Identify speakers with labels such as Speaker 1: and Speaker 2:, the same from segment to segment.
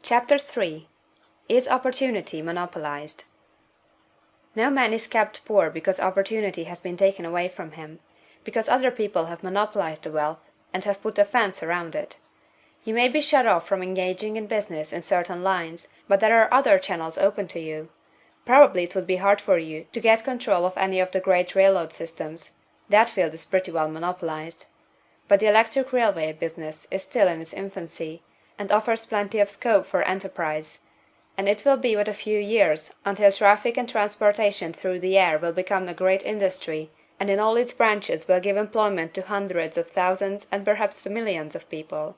Speaker 1: Chapter 3. Is Opportunity Monopolized? No man is kept poor because opportunity has been taken away from him, because other people have monopolized the wealth, and have put a fence around it. You may be shut off from engaging in business in certain lines, but there are other channels open to you. Probably it would be hard for you to get control of any of the great railroad systems. That field is pretty well monopolized. But the electric railway business is still in its infancy, and offers plenty of scope for enterprise, and it will be but a few years until traffic and transportation through the air will become a great industry, and in all its branches will give employment to hundreds of thousands and perhaps to millions of people.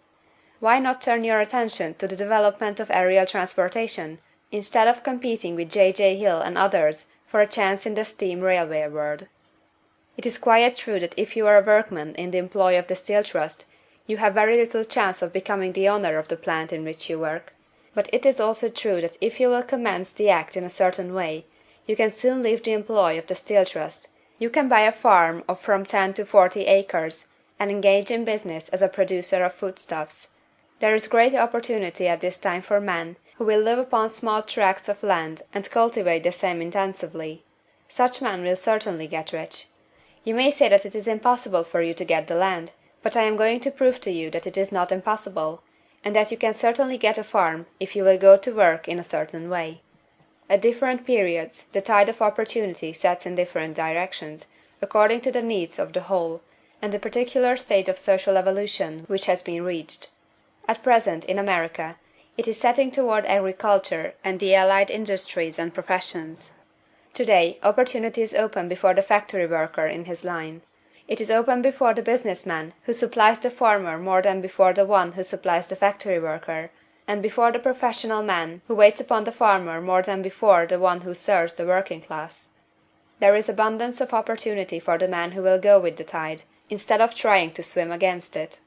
Speaker 1: Why not turn your attention to the development of aerial transportation, instead of competing with J. Hill and others for a chance in the steam railway world? It is quite true that if you are a workman in the employ of the Steel Trust, you have very little chance of becoming the owner of the plant in which you work. But it is also true that if you will commence the act in a certain way, you can soon leave the employ of the Steel Trust. You can buy a farm of from 10 to 40 acres, and engage in business as a producer of foodstuffs. There is great opportunity at this time for men who will live upon small tracts of land and cultivate the same intensively. Such men will certainly get rich. You may say that it is impossible for you to get the land, but I am going to prove to you that it is not impossible, and that you can certainly get a farm if you will go to work in a certain way. At different periods the tide of opportunity sets in different directions, according to the needs of the whole, and the particular stage of social evolution which has been reached. At present, in America, it is setting toward agriculture and the allied industries and professions. Today, opportunity is open before the factory worker in his line. It is open before the business man who supplies the farmer more than before the one who supplies the factory worker, and before the professional man who waits upon the farmer more than before the one who serves the working class. There is abundance of opportunity for the man who will go with the tide, instead of trying to swim against it.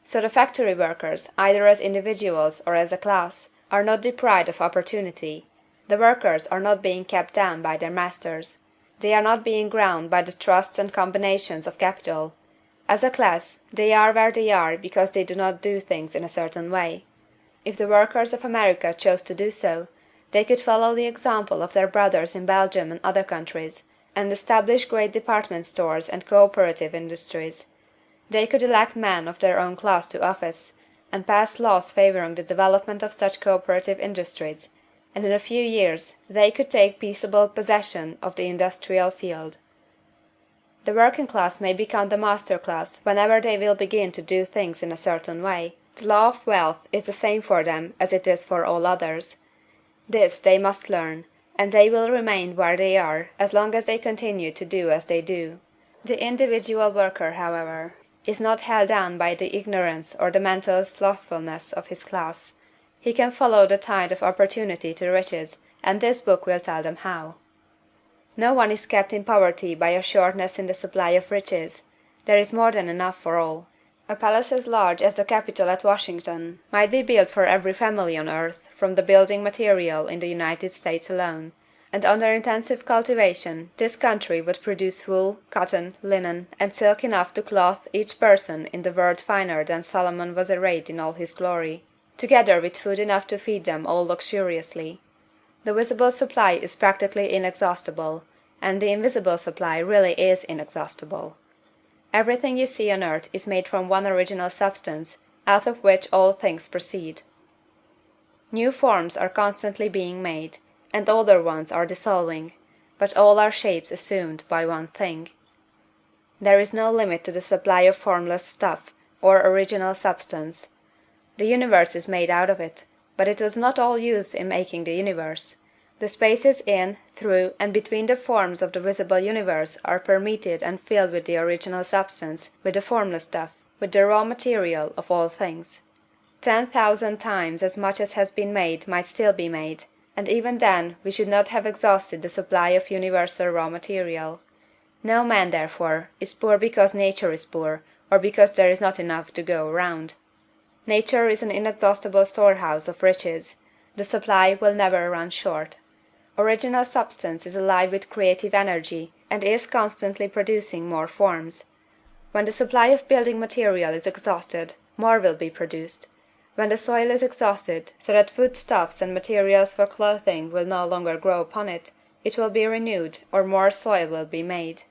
Speaker 1: So the factory workers, either as individuals or as a class, are not deprived of opportunity. The workers are not being kept down by their masters. They are not being ground by the trusts and combinations of capital. As a class, they are where they are because they do not do things in a certain way. If the workers of America chose to do so, they could follow the example of their brothers in Belgium and other countries, and establish great department stores and cooperative industries. They could elect men of their own class to office, and pass laws favoring the development of such cooperative industries, and in a few years they could take peaceable possession of the industrial field. The working class may become the master class whenever they will begin to do things in a certain way. The law of wealth is the same for them as it is for all others. This they must learn, and they will remain where they are as long as they continue to do as they do. The individual worker, however, is not held down by the ignorance or the mental slothfulness of his class. He can follow the tide of opportunity to riches, and this book will tell them how. No one is kept in poverty by a shortness in the supply of riches. There is more than enough for all. A palace as large as the Capitol at Washington might be built for every family on earth from the building material in the United States alone, and under intensive cultivation this country would produce wool, cotton, linen, and silk enough to clothe each person in the world finer than Solomon was arrayed in all his glory, together with food enough to feed them all luxuriously. The visible supply is practically inexhaustible, and the invisible supply really is inexhaustible. Everything you see on earth is made from one original substance, out of which all things proceed. New forms are constantly being made, and older ones are dissolving, but all are shapes assumed by one thing. There is no limit to the supply of formless stuff, or original substance. The universe is made out of it, but it was not all used in making the universe. The spaces in, through, and between the forms of the visible universe are permeated and filled with the original substance, with the formless stuff, with the raw material of all things. 10,000 times as much as has been made might still be made, and even then we should not have exhausted the supply of universal raw material. No man, therefore, is poor because nature is poor, or because there is not enough to go round. Nature is an inexhaustible storehouse of riches. The supply will never run short. Original substance is alive with creative energy, and is constantly producing more forms. When the supply of building material is exhausted, more will be produced. When the soil is exhausted, so that foodstuffs and materials for clothing will no longer grow upon it, it will be renewed, or more soil will be made.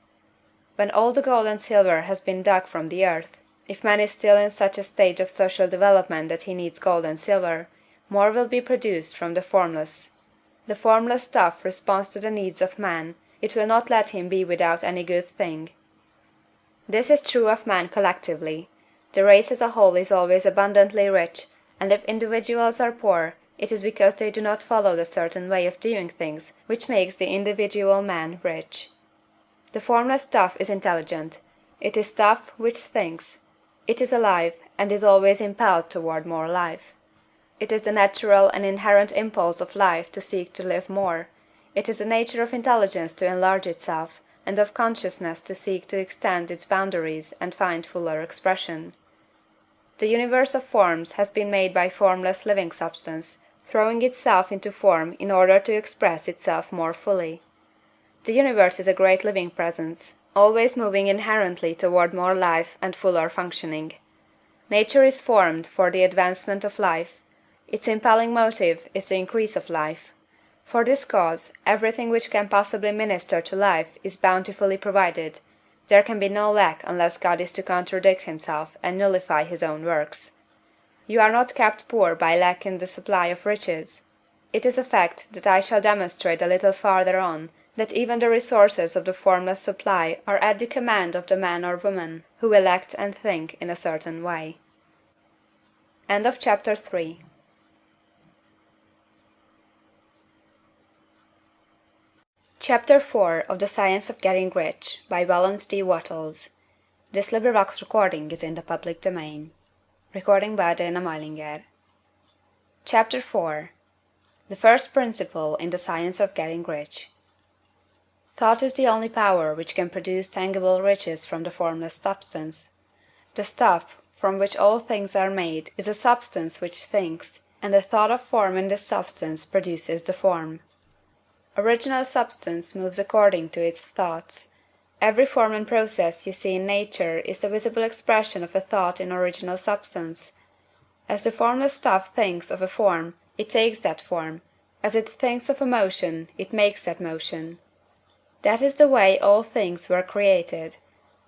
Speaker 1: When all the gold and silver has been dug from the earth, if man is still in such a stage of social development that he needs gold and silver, more will be produced from the formless. The formless stuff responds to the needs of man, it will not let him be without any good thing. This is true of man collectively. The race as a whole is always abundantly rich, and if individuals are poor, it is because they do not follow the certain way of doing things which makes the individual man rich. The formless stuff is intelligent. It is stuff which thinks. It is alive, and is always impelled toward more life. It is the natural and inherent impulse of life to seek to live more. It is the nature of intelligence to enlarge itself, and of consciousness to seek to extend its boundaries and find fuller expression. The universe of forms has been made by formless living substance, throwing itself into form in order to express itself more fully. The universe is a great living presence, always moving inherently toward more life and fuller functioning. Nature is formed for the advancement of life; its impelling motive is the increase of life. For this cause, everything which can possibly minister to life is bountifully provided; there can be no lack unless God is to contradict himself and nullify his own works. You are not kept poor by lack in the supply of riches. It is a fact that I shall demonstrate a little farther on, that even the resources of the formless supply are at the command of the man or woman who will act and think in a certain way. Chapter 4 of the Science of Getting Rich, by Valence D. Wattles. This recording is in the public domain. Chapter 4 The First Principle in the Science of Getting Rich. Thought is the only power which can produce tangible riches from the formless substance. The stuff, from which all things are made, is a substance which thinks, and the thought of form in this substance produces the form. Original substance moves according to its thoughts. Every form and process you see in nature is the visible expression of a thought in original substance. As the formless stuff thinks of a form, it takes that form; as it thinks of a motion, it makes that motion. That is the way all things were created.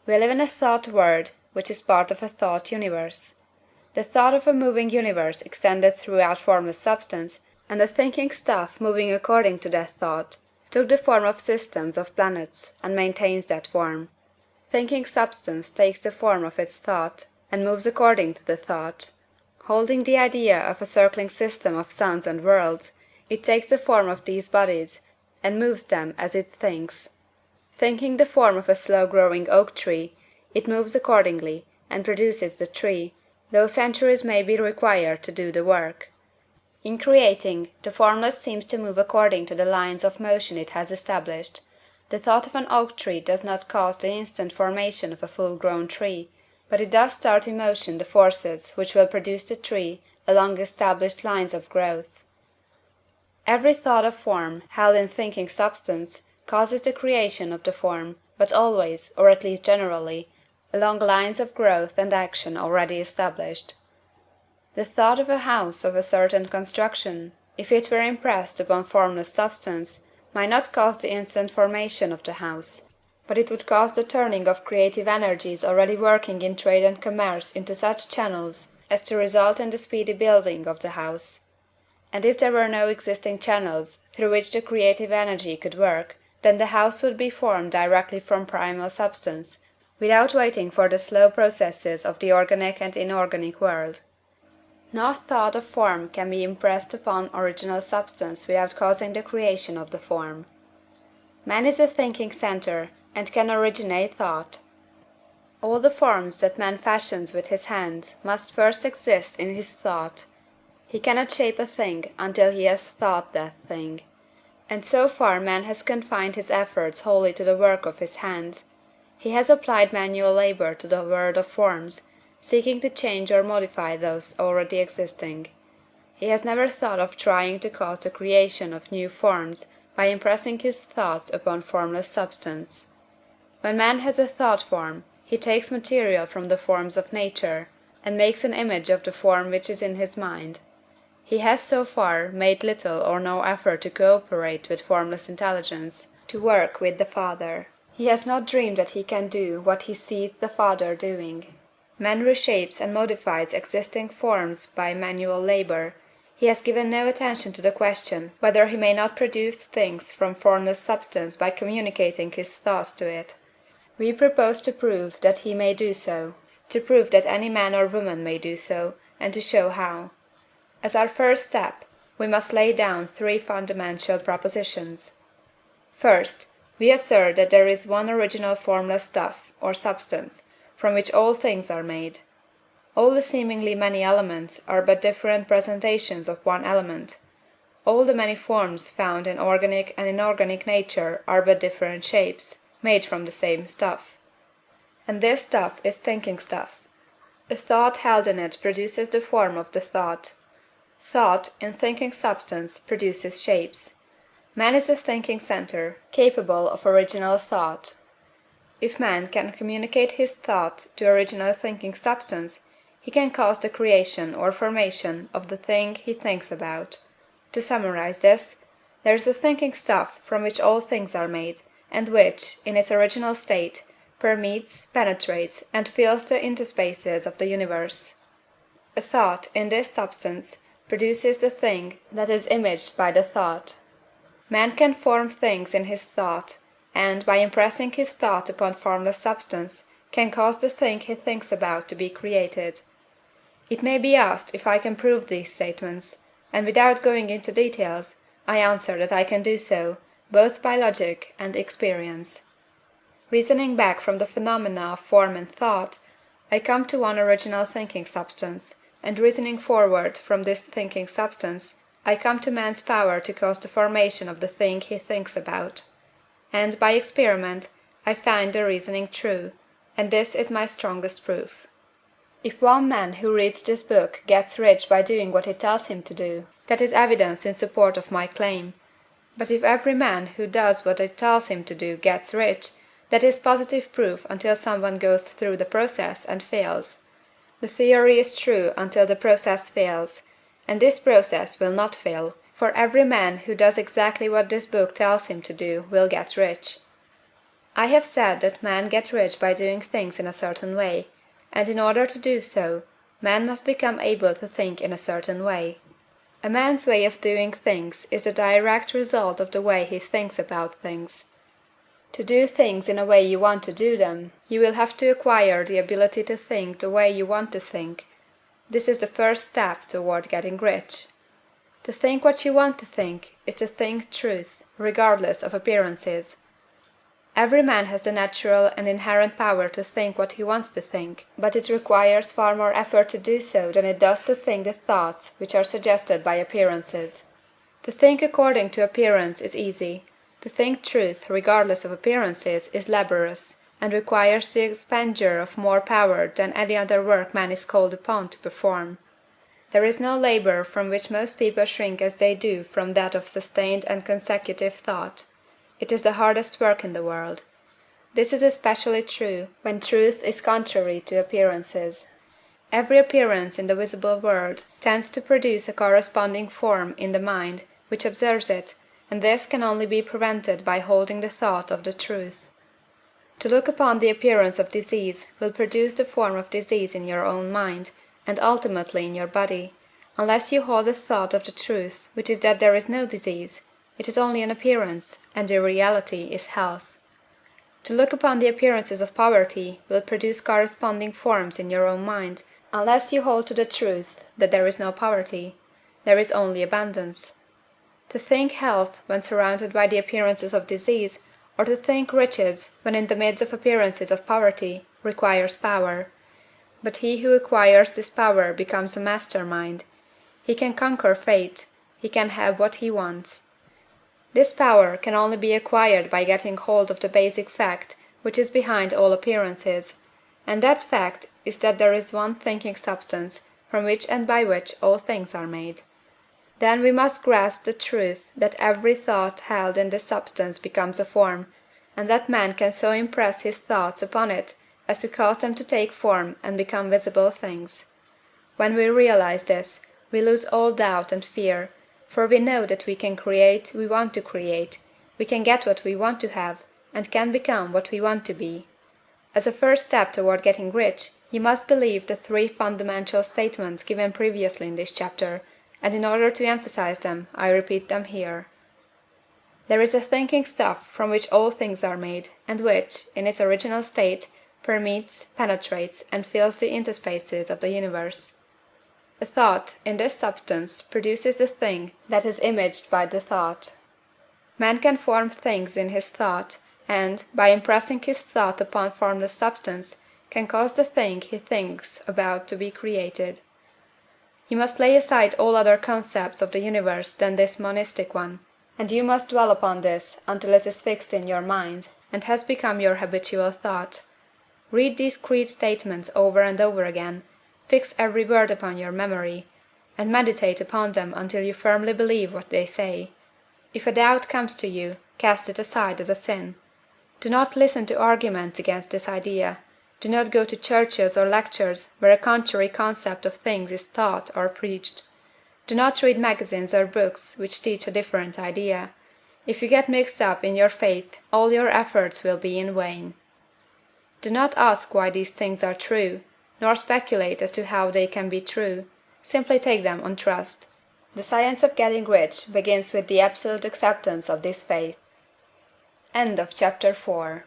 Speaker 1: We live in a thought world, which is part of a thought universe. The thought of a moving universe extended throughout formless substance, and the thinking stuff moving according to that thought took the form of systems of planets, and maintains that form. Thinking substance takes the form of its thought, and moves according to the thought. Holding the idea of a circling system of suns and worlds, it takes the form of these bodies, and moves them as it thinks. Thinking the form of a slow-growing oak tree, it moves accordingly, and produces the tree, though centuries may be required to do the work. In creating, the formless seems to move according to the lines of motion it has established. The thought of an oak tree does not cause the instant formation of a full-grown tree, but it does start in motion the forces which will produce the tree along established lines of growth. Every thought of form, held in thinking substance, causes the creation of the form, but always, or at least generally, along lines of growth and action already established. The thought of a house of a certain construction, if it were impressed upon formless substance, might not cause the instant formation of the house, but it would cause the turning of creative energies already working in trade and commerce into such channels as to result in the speedy building of the house. And if there were no existing channels through which the creative energy could work, then the house would be formed directly from primal substance, without waiting for the slow processes of the organic and inorganic world. No thought of form can be impressed upon original substance without causing the creation of the form. Man is a thinking centre, and can originate thought. All the forms that man fashions with his hands must first exist in his thought. He cannot shape a thing until he has thought that thing. And so far man has confined his efforts wholly to the work of his hands. He has applied manual labor to the world of forms, seeking to change or modify those already existing. He has never thought of trying to cause the creation of new forms by impressing his thoughts upon formless substance. When man has a thought form, he takes material from the forms of nature, and makes an image of the form which is in his mind. He has so far made little or no effort to co-operate with formless intelligence, to work with the Father. He has not dreamed that he can do what he seeth the Father doing. Man reshapes and modifies existing forms by manual labor. He has given no attention to the question whether he may not produce things from formless substance by communicating his thoughts to it. We propose to prove that he may do so, to prove that any man or woman may do so, and to show how. As our first step, we must lay down three fundamental propositions. First, we assert that there is one original formless stuff, or substance, from which all things are made. All the seemingly many elements are but different presentations of one element. All the many forms found in organic and inorganic nature are but different shapes, made from the same stuff. And this stuff is thinking stuff. A thought held in it produces the form of the thought. Thought, in thinking substance, produces shapes. Man is a thinking centre, capable of original thought. If man can communicate his thought to original thinking substance, he can cause the creation or formation of the thing he thinks about. To summarize this, there is a thinking stuff from which all things are made, and which, in its original state, permeates, penetrates, and fills the interspaces of the universe. A thought, in this substance, produces the thing that is imaged by the thought. Man can form things in his thought, and, by impressing his thought upon formless substance, can cause the thing he thinks about to be created. It may be asked if I can prove these statements, and without going into details, I answer that I can do so, both by logic and experience. Reasoning back from the phenomena of form and thought, I come to one original thinking substance, and reasoning forward from this thinking substance, I come to man's power to cause the formation of the thing he thinks about. And, by experiment, I find the reasoning true, and this is my strongest proof. If one man who reads this book gets rich by doing what it tells him to do, that is evidence in support of my claim. But if every man who does what it tells him to do gets rich, that is positive proof until someone goes through the process and fails. The theory is true until the process fails, and this process will not fail, for every man who does exactly what this book tells him to do will get rich. I have said that men get rich by doing things in a certain way, and in order to do so, man must become able to think in a certain way. A man's way of doing things is the direct result of the way he thinks about things. To do things in a way you want to do them, you will have to acquire the ability to think the way you want to think. This is the first step toward getting rich. To think what you want to think is to think truth, regardless of appearances. Every man has the natural and inherent power to think what he wants to think, but it requires far more effort to do so than it does to think the thoughts which are suggested by appearances. To think according to appearance is easy. To think truth, regardless of appearances, is laborious, and requires the expenditure of more power than any other work man is called upon to perform. There is no labor from which most people shrink as they do from that of sustained and consecutive thought. It is the hardest work in the world. This is especially true when truth is contrary to appearances. Every appearance in the visible world tends to produce a corresponding form in the mind which observes it, and this can only be prevented by holding the thought of the truth. To look upon the appearance of disease will produce the form of disease in your own mind, and ultimately in your body, unless you hold the thought of the truth, which is that there is no disease, it is only an appearance, and the reality is health. To look upon the appearances of poverty will produce corresponding forms in your own mind, unless you hold to the truth that there is no poverty, there is only abundance. To think health when surrounded by the appearances of disease, or to think riches when in the midst of appearances of poverty, requires power. But he who acquires this power becomes a master mind. He can conquer fate, he can have what he wants. This power can only be acquired by getting hold of the basic fact which is behind all appearances, and that fact is that there is one thinking substance from which and by which all things are made. Then we must grasp the truth that every thought held in this substance becomes a form, and that man can so impress his thoughts upon it as to cause them to take form and become visible things. When we realize this, we lose all doubt and fear, for we know that we can create we want to create, we can get what we want to have, and can become what we want to be. As a first step toward getting rich, you must believe the three fundamental statements given previously in this chapter, and in order to emphasize them, I repeat them here. There is a thinking stuff from which all things are made, and which, in its original state, permeates, penetrates, and fills the interspaces of the universe. A thought, in this substance, produces the thing that is imaged by the thought. Man can form things in his thought, and, by impressing his thought upon formless substance, can cause the thing he thinks about to be created. You must lay aside all other concepts of the universe than this monistic one, and you must dwell upon this until it is fixed in your mind, and has become your habitual thought. Read these creed statements over and over again, fix every word upon your memory, and meditate upon them until you firmly believe what they say. If a doubt comes to you, cast it aside as a sin. Do not listen to arguments against this idea. Do not go to churches or lectures where a contrary concept of things is taught or preached. Do not read magazines or books which teach a different idea. If you get mixed up in your faith, all your efforts will be in vain. Do not ask why these things are true, nor speculate as to how they can be true. Simply take them on trust. The science of getting rich begins with the absolute acceptance of this faith. End of Chapter 4.